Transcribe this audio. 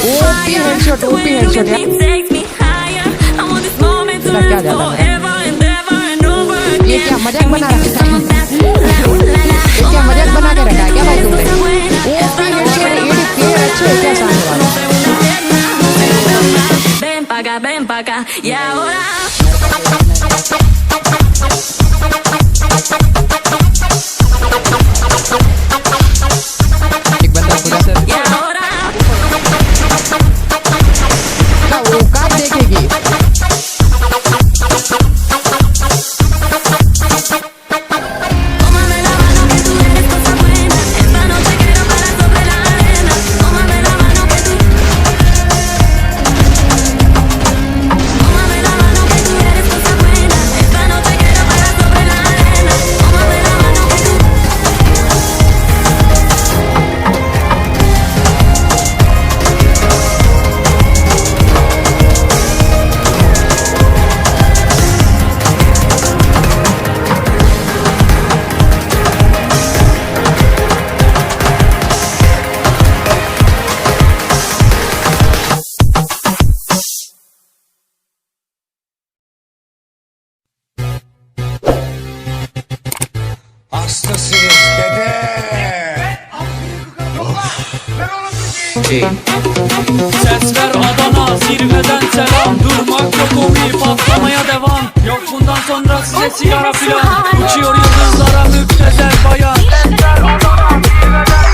OP headshot यार। क्या ज्यादा ये क्या मजाक बना रखा है? ये क्या मजाक बना के रखा है क्या भाई तुमने? ओपी हेडशॉट ये प्लेयर अच्छे है क्या सामने वाले? Ven pa' acá, y ahora एक बंदा पूरा सर y ahora का औकात देखेगी। tómame la mano que tú eres cosa buena. Esta noche quiero parar sobre la arena. Tómame la mano que tú Tómame la mano que tú eres cosa buena. Esta noche quiero parar sobre la arena. Tómame la mano que tú Hastasınız dede. Ses ver Adana, zirveden selam. Durmak yok omi, patlamaya devam. Yok bundan sonra size sigara filan. Uçuyor yıldızlara müptezel bayan. Ses ver Adana, zirveden